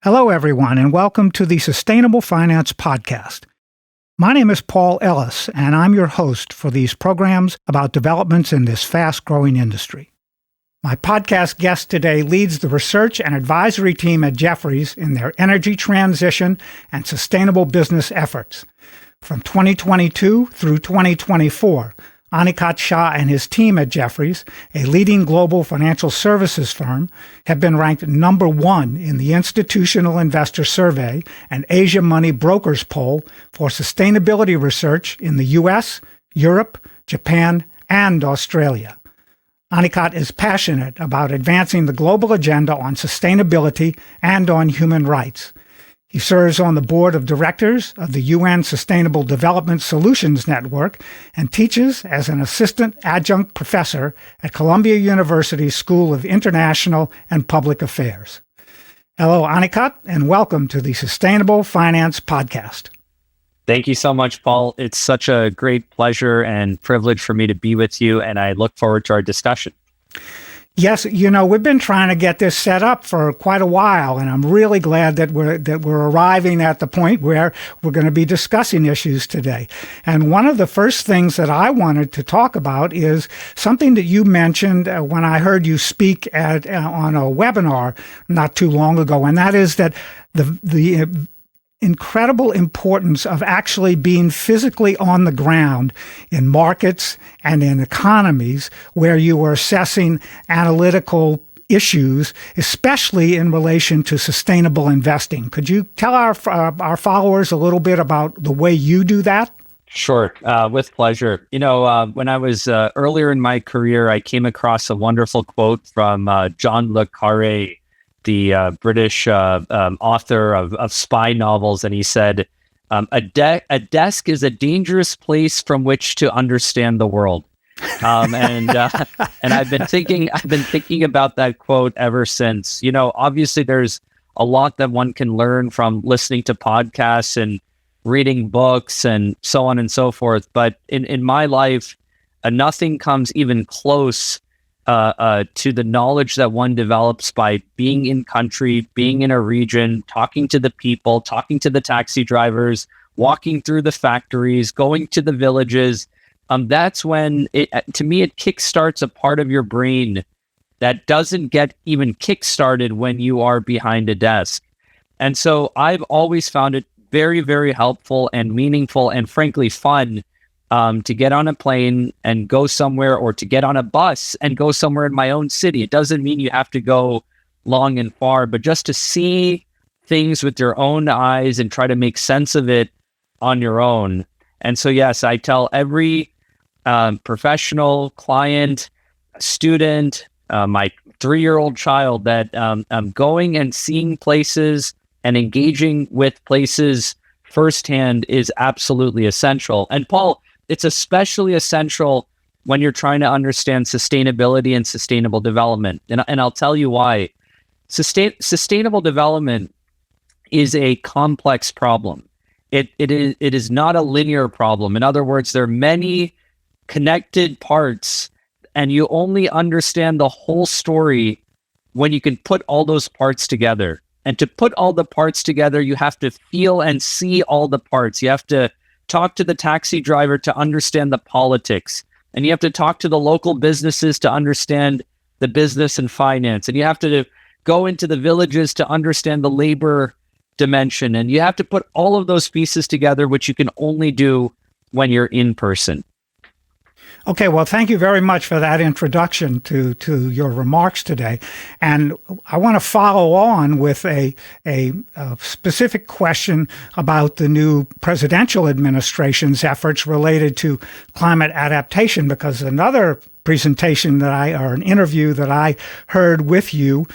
Hello, everyone, and welcome to the Sustainable Finance Podcast. My name is Paul Ellis, and I'm your host for these programs about developments in this fast-growing industry. My podcast guest today leads the research and advisory team at Jefferies in their energy transition and sustainable business efforts. From 2022 through 2024, Aniket Shah and his team at Jefferies, a leading global financial services firm, have been ranked number one in the Institutional Investor Survey and Asia Money Brokers Poll for sustainability research in the U.S., Europe, Japan, and Australia. Aniket is passionate about advancing the global agenda on sustainability and on human rights. He serves on the board of directors of the UN Sustainable Development Solutions Network and teaches as an Assistant Adjunct Professor at Columbia University's School of International and Public Affairs. Hello, Aniket, and welcome to the Sustainable Finance Podcast. Thank you so much, Paul. It's such a great pleasure and privilege for me to be with you, and I look forward to our discussion. Yes, we've been trying to get this set up for quite a while, and I'm really glad that we're arriving at the point where we're going to be discussing issues today. And one of the first things that I wanted to talk about is something that you mentioned when I heard you speak on a webinar not too long ago, and that is that the incredible importance of actually being physically on the ground in markets and in economies where you are assessing analytical issues, especially in relation to sustainable investing. Could you tell our followers a little bit about the way you do that? Sure, with pleasure. When I was earlier in my career, I came across a wonderful quote from John le Carré, the British author of spy novels, and he said, "A desk is a dangerous place from which to understand the world." And I've been thinking about that quote ever since. Obviously, there's a lot that one can learn from listening to podcasts and reading books and so on and so forth. But in my life, nothing comes even close to the knowledge that one develops by being in country, being in a region, talking to the people, talking to the taxi drivers, walking through the factories, going to the villages. That's when to me, it kickstarts a part of your brain that doesn't get even kickstarted when you are behind a desk. And so I've always found it very, very helpful and meaningful and frankly fun to get on a plane and go somewhere, or to get on a bus and go somewhere in my own city. It doesn't mean you have to go long and far, but just to see things with your own eyes and try to make sense of it on your own. And so, yes, I tell every professional, client, student, my 3-year-old child that going and seeing places and engaging with places firsthand is absolutely essential. And Paul, it's especially essential when you're trying to understand sustainability and sustainable development. And I'll tell you why. Sustainable development is a complex problem. It is not a linear problem. In other words, there are many connected parts, and you only understand the whole story when you can put all those parts together. And to put all the parts together, you have to feel and see all the parts. You have to talk to the taxi driver to understand the politics. And you have to talk to the local businesses to understand the business and finance. And you have to go into the villages to understand the labor dimension. And you have to put all of those pieces together, which you can only do when you're in person. Okay, well, thank you very much for that introduction to your remarks today. And I want to follow on with a specific question about the new presidential administration's efforts related to climate adaptation, because another presentation or an interview that I heard with you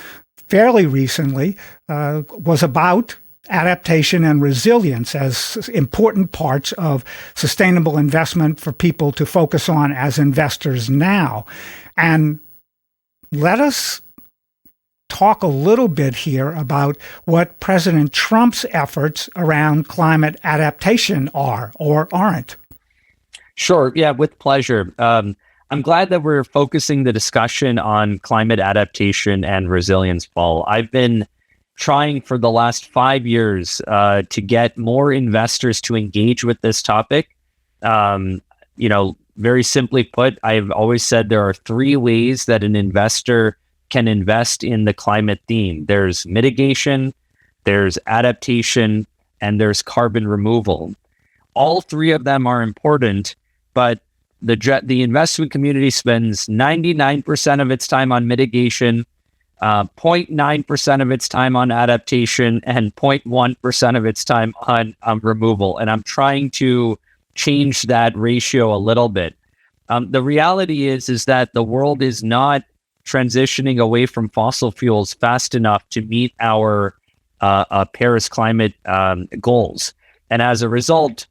fairly recently was about adaptation and resilience as important parts of sustainable investment for people to focus on as investors now. And let us talk a little bit here about what President Trump's efforts around climate adaptation are or aren't. Sure. Yeah, with pleasure. I'm glad that we're focusing the discussion on climate adaptation and resilience, Paul. I've been trying for the last 5 years to get more investors to engage with this topic. Very simply put, I've always said there are three ways that an investor can invest in the climate theme. There's mitigation, there's adaptation, and there's carbon removal. All three of them are important, but the investment community spends 99% of its time on mitigation, 0.9% of its time on adaptation, and 0.1% of its time on removal. And I'm trying to change that ratio a little bit. The reality is that the world is not transitioning away from fossil fuels fast enough to meet our Paris climate goals. And as a result,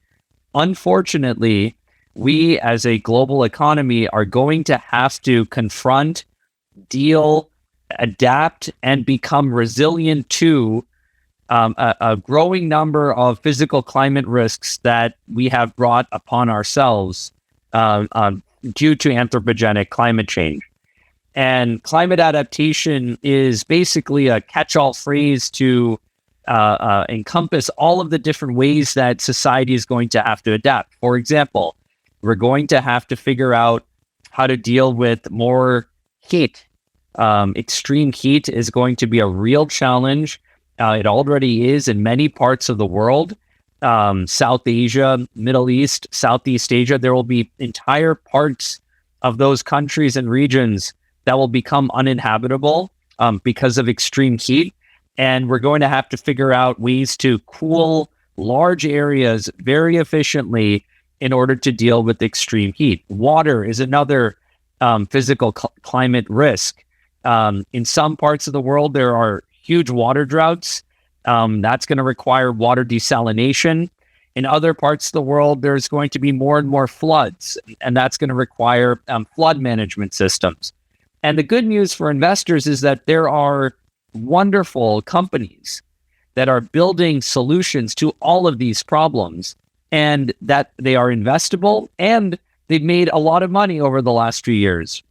unfortunately, we as a global economy are going to have to confront, deal, adapt, and become resilient to a growing number of physical climate risks that we have brought upon ourselves due to anthropogenic climate change. And climate adaptation is basically a catch-all phrase to encompass all of the different ways that society is going to have to adapt. For example, we're going to have to figure out how to deal with more heat. Extreme heat is going to be a real challenge. It already is in many parts of the world. South Asia, Middle East, Southeast Asia, there will be entire parts of those countries and regions that will become uninhabitable because of extreme heat. And we're going to have to figure out ways to cool large areas very efficiently in order to deal with extreme heat. Water is another physical climate risk. In some parts of the world, there are huge water droughts. That's going to require water desalination. In other parts of the world, there's going to be more and more floods, and that's going to require flood management systems. And the good news for investors is that there are wonderful companies that are building solutions to all of these problems, and that they are investable, and they've made a lot of money over the last few years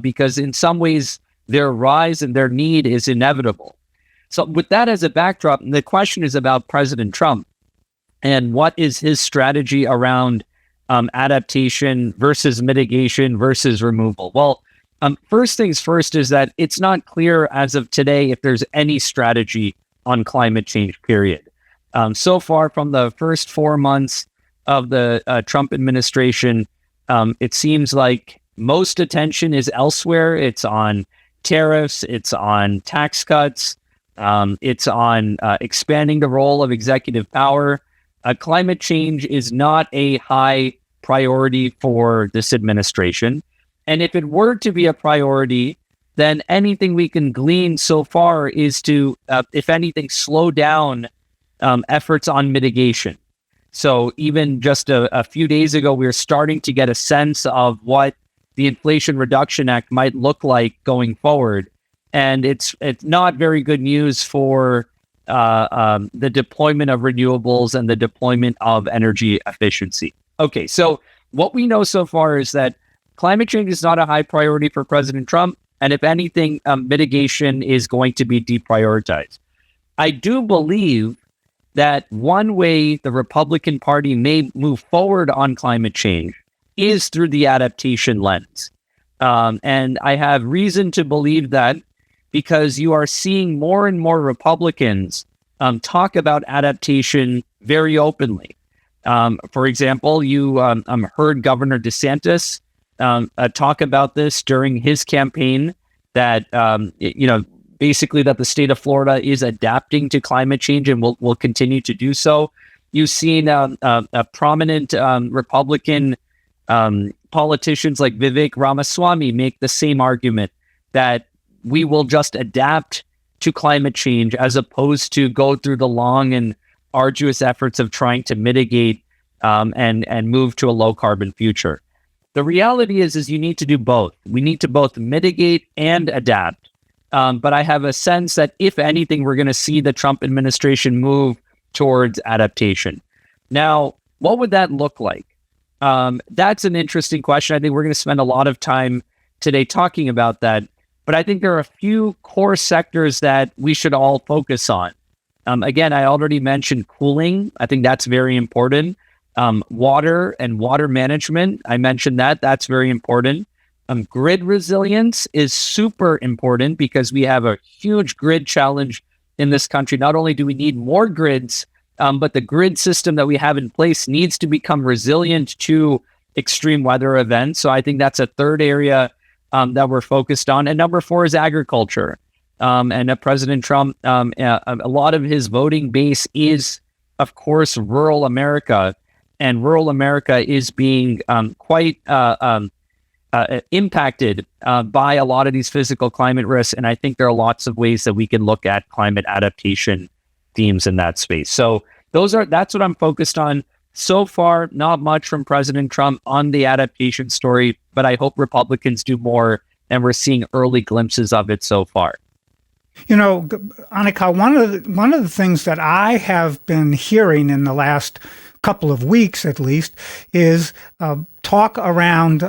because in some ways their rise and their need is inevitable. So with that as a backdrop, the question is about President Trump and what is his strategy around adaptation versus mitigation versus removal. Well, first things first is that it's not clear as of today if there's any strategy on climate change, period. So far from the first 4 months of the Trump administration, it seems like most attention is elsewhere. It's on tariffs, it's on tax cuts, it's on expanding the role of executive power. Climate change is not a high priority for this administration. And if it were to be a priority, then anything we can glean so far is to, if anything, slow down efforts on mitigation. So even just a few days ago, we were starting to get a sense of what the Inflation Reduction Act might look like going forward. And it's not very good news for the deployment of renewables and the deployment of energy efficiency. Okay, so what we know so far is that climate change is not a high priority for President Trump. And if anything, mitigation is going to be deprioritized. I do believe that one way the Republican Party may move forward on climate change is through the adaptation lens. And I have reason to believe that because you are seeing more and more Republicans talk about adaptation very openly. For example, you heard Governor DeSantis talk about this during his campaign, that basically that the state of Florida is adapting to climate change and will continue to do so. You've seen a prominent Republican politicians like Vivek Ramaswamy make the same argument that we will just adapt to climate change as opposed to go through the long and arduous efforts of trying to mitigate and move to a low carbon future. The reality is you need to do both. We need to both mitigate and adapt. But I have a sense that if anything, we're going to see the Trump administration move towards adaptation. Now, what would that look like? That's an interesting question. I think we're going to spend a lot of time today talking about that. But I think there are a few core sectors that we should all focus on. Again, I already mentioned cooling. I think that's very important. Water and water management, I mentioned that. That's very important. Grid resilience is super important because we have a huge grid challenge in this country. Not only do we need more grids, but the grid system that we have in place needs to become resilient to extreme weather events. So I think that's a third area that we're focused on. And number 4 is agriculture. And President Trump, a lot of his voting base is, of course, rural America. And rural America is being quite impacted by a lot of these physical climate risks. And I think there are lots of ways that we can look at climate adaptation themes in that space. So that's what I'm focused on. So far, not much from President Trump on the adaptation story, but I hope Republicans do more, and we're seeing early glimpses of it so far. You know, Aniket, one of the things that I have been hearing in the last couple of weeks, at least, is talk around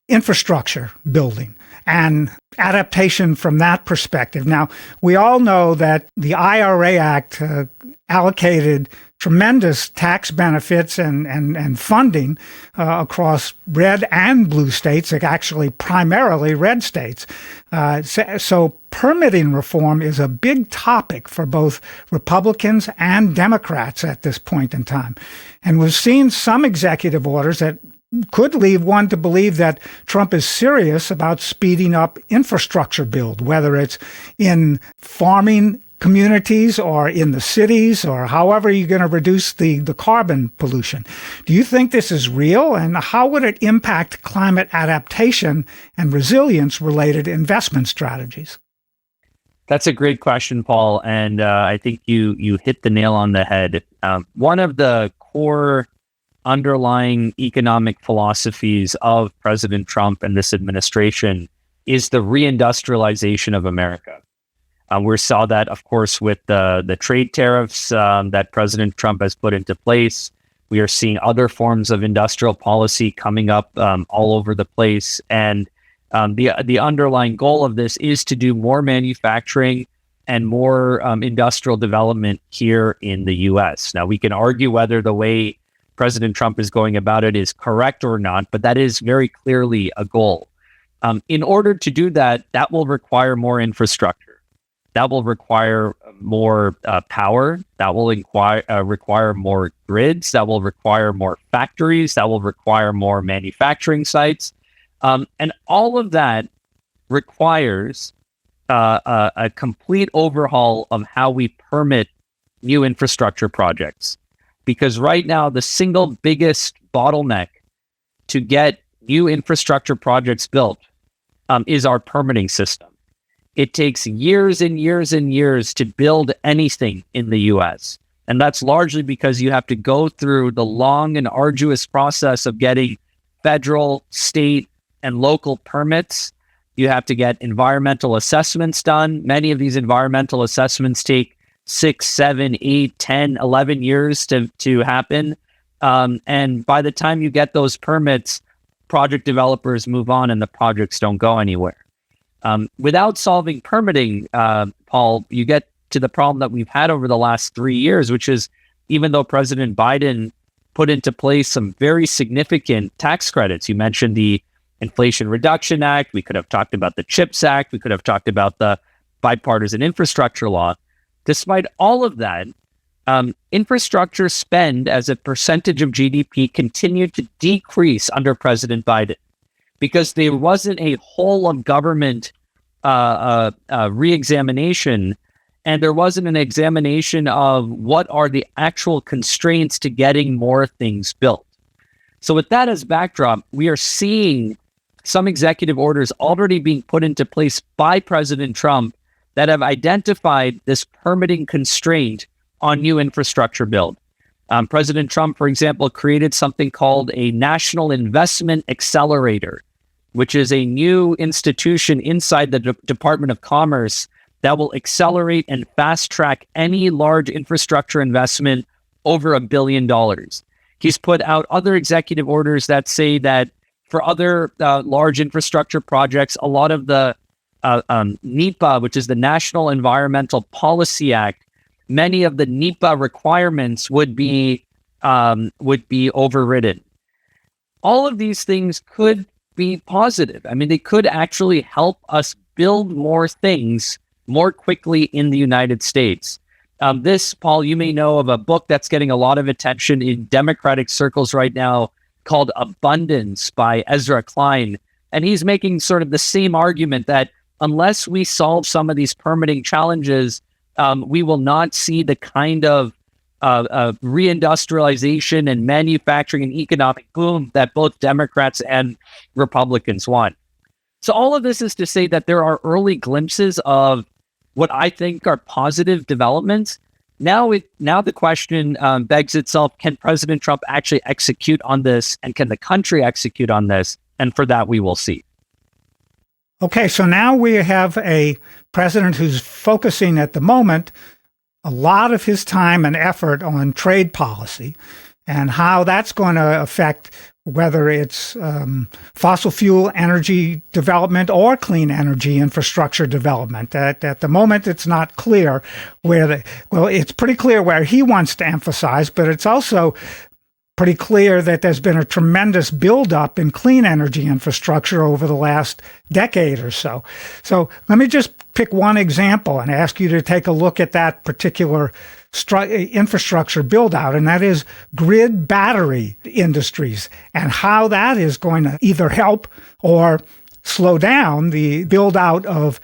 infrastructure building and adaptation from that perspective. Now, we all know that the IRA Act allocated tremendous tax benefits and funding across red and blue states, actually primarily red states. So permitting reform is a big topic for both Republicans and Democrats at this point in time. And we've seen some executive orders that could lead one to believe that Trump is serious about speeding up infrastructure build, whether it's in farming communities or in the cities or however you're going to reduce the carbon pollution. Do you think this is real? And how would it impact climate adaptation and resilience related investment strategies? That's a great question, Paul. And I think you hit the nail on the head. One of the core underlying economic philosophies of President Trump and this administration is the reindustrialization of America. We saw that, of course, with the trade tariffs that President Trump has put into place. We are seeing other forms of industrial policy coming up all over the place. And the underlying goal of this is to do more manufacturing and more industrial development here in the U.S. Now, we can argue whether the way President Trump is going about it is correct or not, but that is very clearly a goal. In order to do that, that will require more infrastructure. That will require more power. That will require more grids. That will require more factories. That will require more manufacturing sites. And all of that requires a complete overhaul of how we permit new infrastructure projects. Because right now, the single biggest bottleneck to get new infrastructure projects built is our permitting system. It takes years and years and years to build anything in the U.S. And that's largely because you have to go through the long and arduous process of getting federal, state, and local permits. You have to get environmental assessments done. Many of these environmental assessments take 6, 7, 8, 10, 11 years to happen. And by the time you get those permits, project developers move on and the projects don't go anywhere. Without solving permitting, Paul, you get to the problem that we've had over the last 3 years, which is even though President Biden put into place some very significant tax credits, you mentioned the Inflation Reduction Act, we could have talked about the CHIPS Act, we could have talked about the bipartisan infrastructure law. Despite all of that, infrastructure spend as a percentage of GDP continued to decrease under President Biden, because there wasn't a whole of government re-examination, and there wasn't an examination of what are the actual constraints to getting more things built. So with that as backdrop, we are seeing some executive orders already being put into place by President Trump that have identified this permitting constraint on new infrastructure build. President Trump, for example, created something called a National Investment Accelerator, which is a new institution inside the Department of Commerce that will accelerate and fast track any large infrastructure investment over $1 billion. He's put out other executive orders that say that for other large infrastructure projects, a lot of the NEPA, which is the National Environmental Policy Act, many of the NEPA requirements would be overridden. All of these things could be positive. I mean, they could actually help us build more things more quickly in the United States. This, Paul, you may know of a book that's getting a lot of attention in Democratic circles right now called Abundance by Ezra Klein. And he's making sort of the same argument that unless we solve some of these permitting challenges, we will not see the kind of reindustrialization and manufacturing and economic boom that both Democrats and Republicans want. So all of this is to say that there are early glimpses of what I think are positive developments. Now the question begs itself, can President Trump actually execute on this, and can the country execute on this? And for that, we will see. Okay, so now we have a president who's focusing at the moment a lot of his time and effort on trade policy and how that's going to affect whether it's fossil fuel energy development or clean energy infrastructure development. At the moment, it's not clear it's pretty clear where he wants to emphasize, but it's also pretty clear that there's been a tremendous buildup in clean energy infrastructure over the last decade or so. So let me just pick one example and ask you to take a look at that particular infrastructure build out, and that is grid battery industries and how that is going to either help or slow down the build out of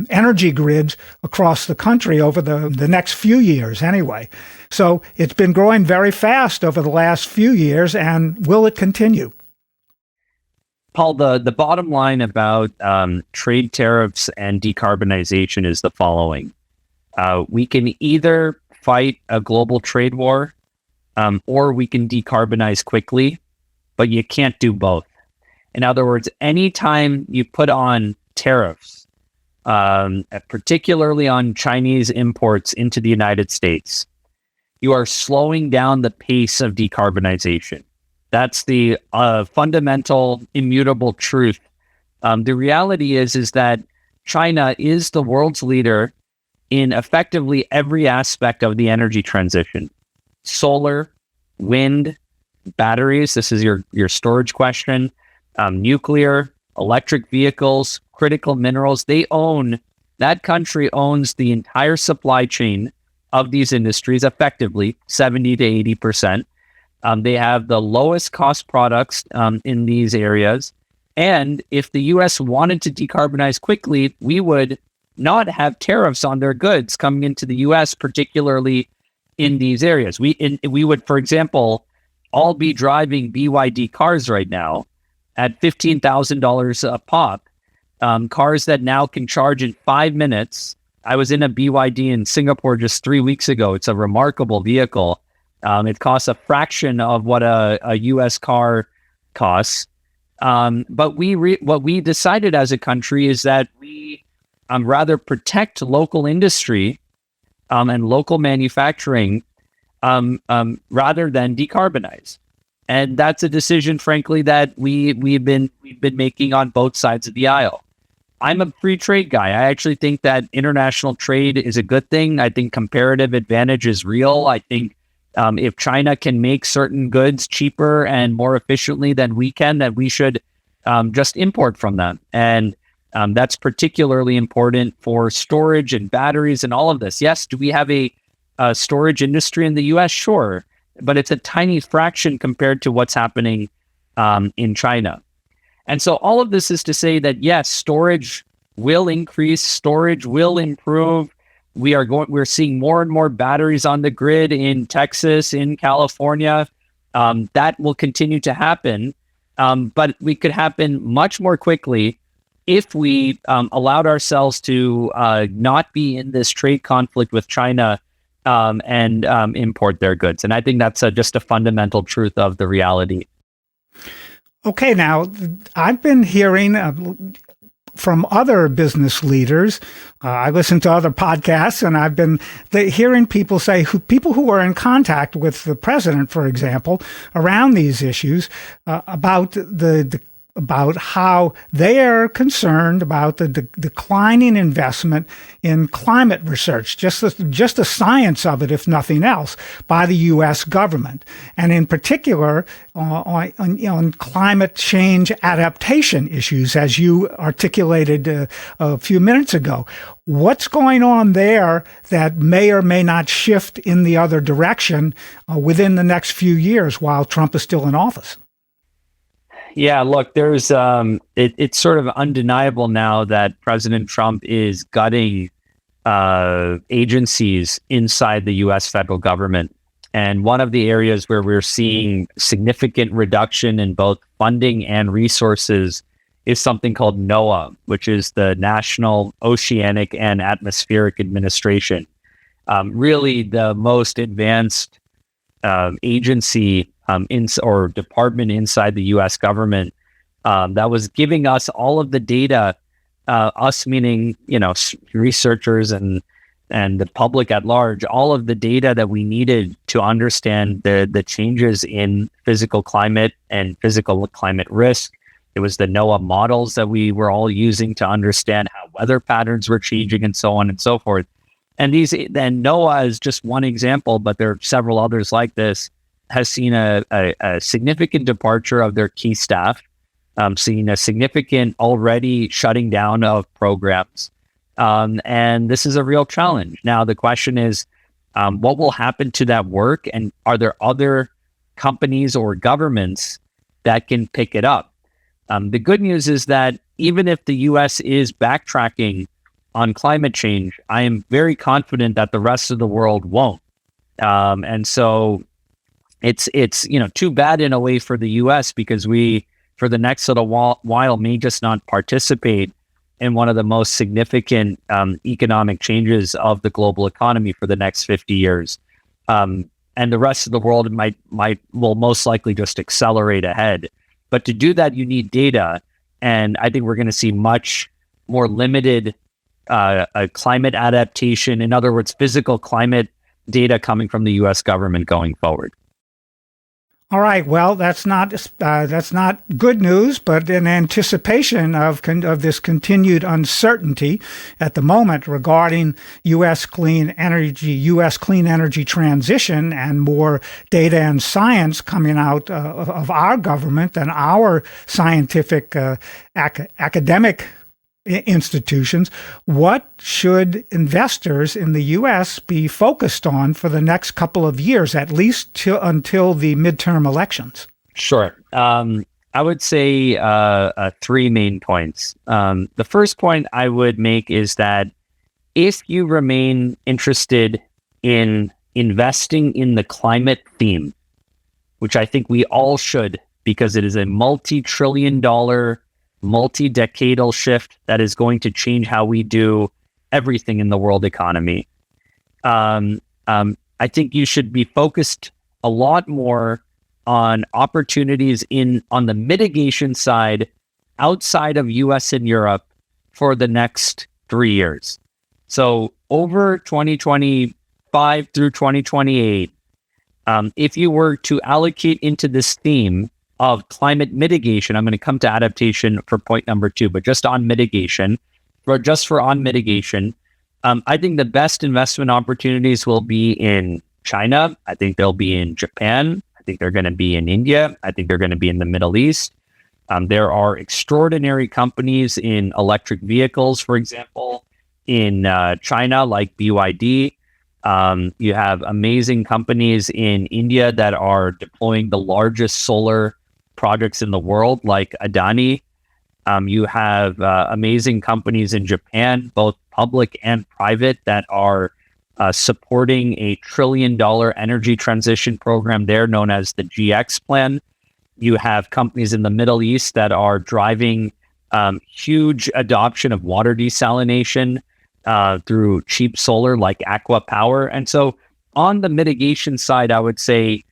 energy grids across the country over the next few years anyway. So it's been growing very fast over the last few years, and will it continue? Paul, the bottom line about trade tariffs and decarbonization is the following. We can either fight a global trade war or we can decarbonize quickly, but you can't do both. In other words, anytime you put on tariffs, particularly on Chinese imports into the United States, you are slowing down the pace of decarbonization. That's the fundamental, immutable truth. The reality is that China is the world's leader in effectively every aspect of the energy transition. Solar, wind, batteries, this is your storage question, nuclear, electric vehicles, critical minerals. That country owns the entire supply chain of these industries, effectively 70 to 80%. They have the lowest cost products in these areas. And if the U.S. wanted to decarbonize quickly, we would not have tariffs on their goods coming into the U.S., particularly in these areas. We would, for example, all be driving BYD cars right now at $15,000 a pop. Cars that now can charge in 5 minutes. I was in a BYD in Singapore just 3 weeks ago. It's a remarkable vehicle. It costs a fraction of what a U.S. car costs. But what we decided as a country is that we rather protect local industry and local manufacturing rather than decarbonize. And that's a decision, frankly, that we've been making on both sides of the aisle. I'm a free trade guy. I actually think that international trade is a good thing. I think comparative advantage is real. I think if China can make certain goods cheaper and more efficiently than we can, that we should just import from them. And that's particularly important for storage and batteries and all of this. Yes, do we have a storage industry in the U.S.? Sure, but it's a tiny fraction compared to what's happening in China. And so all of this is to say that, yes, storage will increase, storage will improve. We're seeing more and more batteries on the grid in Texas, in California. That will continue to happen, but we could happen much more quickly if we allowed ourselves to not be in this trade conflict with China and import their goods. And I think that's just a fundamental truth of the reality. Okay, now I've been hearing from other business leaders. I listen to other podcasts, and I've been hearing people say, people who are in contact with the president, for example, around these issues about the about how they are concerned about the declining investment in climate research, just the science of it, if nothing else, by the U.S. government, and in particular on climate change adaptation issues, as you articulated a few minutes ago. What's going on there that may or may not shift in the other direction within the next few years while Trump is still in office? Yeah, look, there's it's sort of undeniable now that President Trump is gutting agencies inside the U.S. federal government. And one of the areas where we're seeing significant reduction in both funding and resources is something called NOAA, which is the National Oceanic and Atmospheric Administration. Really the most advanced agency or department inside the U.S. government that was giving us all of the data, us meaning researchers and the public at large, all of the data that we needed to understand the changes in physical climate and physical climate risk. It was the NOAA models that we were all using to understand how weather patterns were changing and so on and so forth. And NOAA is just one example, but there are several others like this, has seen a significant departure of their key staff, seen a significant already shutting down of programs. And this is a real challenge. Now, the question is, what will happen to that work? And are there other companies or governments that can pick it up? The good news is that even if the U.S. is backtracking on climate change, I am very confident that the rest of the world won't. And so it's too bad in a way for the U.S. because we, for the next little while, may just not participate in one of the most significant economic changes of the global economy for the next 50 years. And the rest of the world will most likely just accelerate ahead. But to do that, you need data. And I think we're going to see much more limited climate adaptation. In other words, physical climate data coming from the U.S. government going forward. All right. Well, that's not good news, but in anticipation of this continued uncertainty at the moment regarding U.S. clean energy transition, and more data and science coming out of our government and our scientific academic institutions, what should investors in the U.S. be focused on for the next couple of years, at least until the midterm elections? Sure. I would say three main points. The first point I would make is that if you remain interested in investing in the climate theme, which I think we all should, because it is a multi-trillion-dollar multi-decadal shift that is going to change how we do everything in the world economy. I think you should be focused a lot more on opportunities on the mitigation side outside of US and Europe for the next 3 years. So over 2025 through 2028, if you were to allocate into this theme of climate mitigation, I'm going to come to adaptation for point number 2, but just on mitigation, I think the best investment opportunities will be in China. I think they'll be in Japan. I think they're going to be in India. I think they're going to be in the Middle East. There are extraordinary companies in electric vehicles, for example, in China, like BYD. You have amazing companies in India that are deploying the largest solar projects in the world, like Adani. You have amazing companies in Japan, both public and private, that are supporting a $1 trillion energy transition program there known as the GX plan. You have companies in the Middle East that are driving huge adoption of water desalination through cheap solar like Aqua Power. And so on the mitigation side, I would say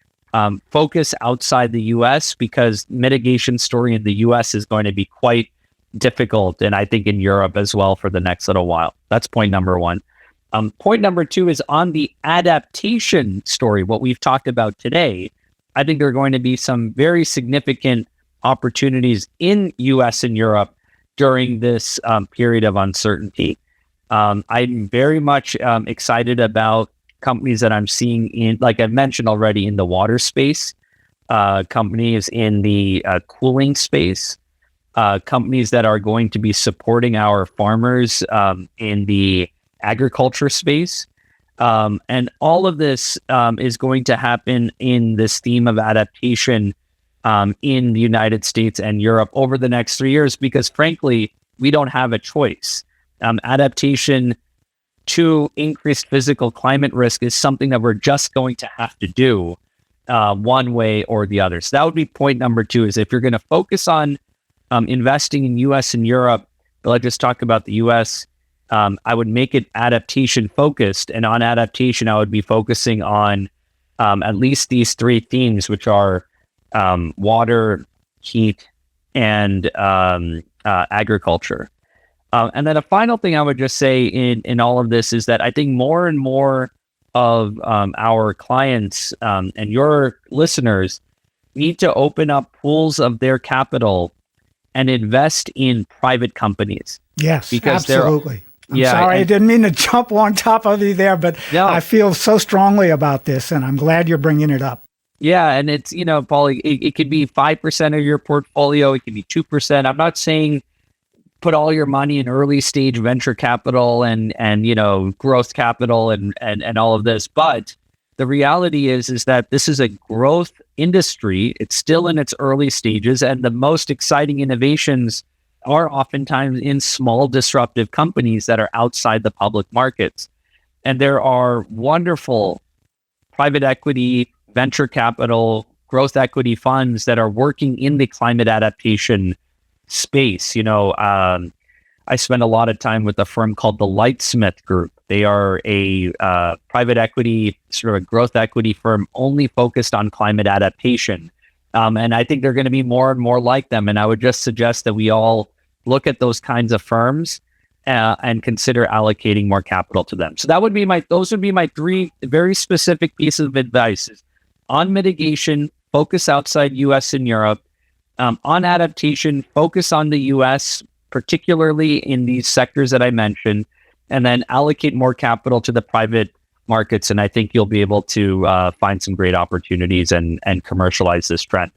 focus outside the US, because mitigation story in the US is going to be quite difficult, and I think in Europe as well for the next little while. That's point number 1. Point number 2 is on the adaptation story, what we've talked about today. I think there are going to be some very significant opportunities in US and Europe during this period of uncertainty. I'm very much excited about companies that I'm seeing in, like I mentioned already, in the water space, companies in the cooling space, companies that are going to be supporting our farmers in the agriculture space. And all of this is going to happen in this theme of adaptation in the United States and Europe over the next 3 years, because frankly, we don't have a choice. Adaptation to increased physical climate risk is something that we're just going to have to do one way or the other. So that would be point number 2, is if you're going to focus on investing in US and Europe, but let's just talk about the US, I would make it adaptation focused. And on adaptation, I would be focusing on at least these 3 themes, which are water, heat, and agriculture. And then a final thing I would just say in all of this is that I think more and more of our clients and your listeners need to open up pools of their capital and invest in private companies. Yes, because absolutely. I'm sorry, I didn't mean to jump on top of you there, but no. I feel so strongly about this, and I'm glad you're bringing it up. Yeah, and it's, Paul, it could be 5% of your portfolio, it could be 2%. I'm not saying put all your money in early stage venture capital and growth capital and all of this, but the reality is that this is a growth industry. It's still in its early stages, and the most exciting innovations are oftentimes in small disruptive companies that are outside the public markets. And there are wonderful private equity, venture capital, growth equity funds that are working in the climate adaptation space. I spend a lot of time with a firm called the Lightsmith Group. They are a private equity, sort of a growth equity firm only focused on climate adaptation. And I think they're going to be more and more like them. And I would just suggest that we all look at those kinds of firms and consider allocating more capital to them. So those would be my 3 very specific pieces of advice. On mitigation, focus outside US and Europe. On adaptation, focus on the US, particularly in these sectors that I mentioned, and then allocate more capital to the private markets. And I think you'll be able to find some great opportunities and commercialize this trend.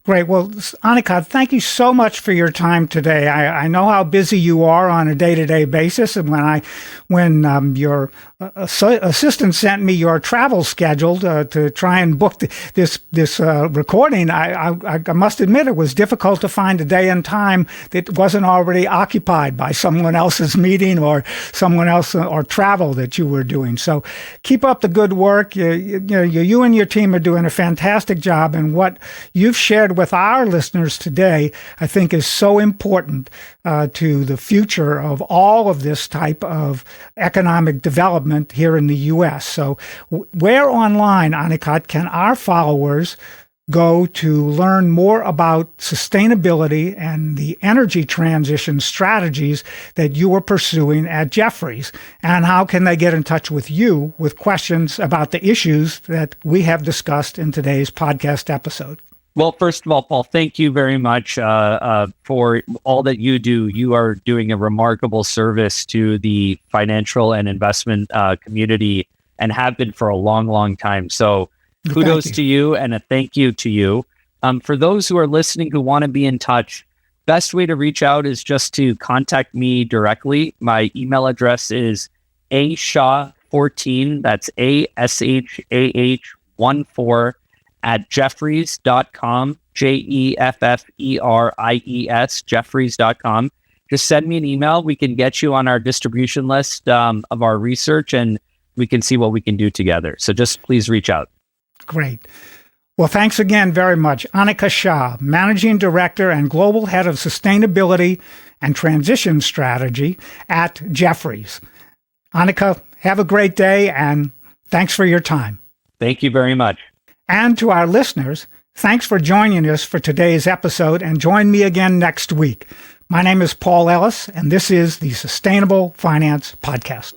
Great. Well, Aniket, thank you so much for your time today. I know how busy you are on a day-to-day basis, and when your assistant sent me your travel schedule to try and book this recording, I must admit it was difficult to find a day and time that wasn't already occupied by someone else's meeting or someone else or travel that you were doing. So keep up the good work. You and your team are doing a fantastic job, and what you've shared with our listeners today, I think, is so important to the future of all of this type of economic development here in the U.S. So where online, Aniket, can our followers go to learn more about sustainability and the energy transition strategies that you are pursuing at Jefferies? And how can they get in touch with you with questions about the issues that we have discussed in today's podcast episode? Well, first of all, Paul, thank you very much for all that you do. You are doing a remarkable service to the financial and investment community and have been for a long, long time. So kudos to you and a thank you to you. For those who are listening who want to be in touch, best way to reach out is just to contact me directly. My email address is ashah14, that's ASHAH14 at jefferies.com, Jefferies, jefferies.com. Just send me an email. We can get you on our distribution list of our research, and we can see what we can do together. So just please reach out. Great. Well, thanks again very much. Aniket Shah, Managing Director and Global Head of Sustainability and Transition Strategy at Jefferies. Aniket, have a great day, and thanks for your time. Thank you very much. And to our listeners, thanks for joining us for today's episode, and join me again next week. My name is Paul Ellis, and this is the Sustainable Finance Podcast.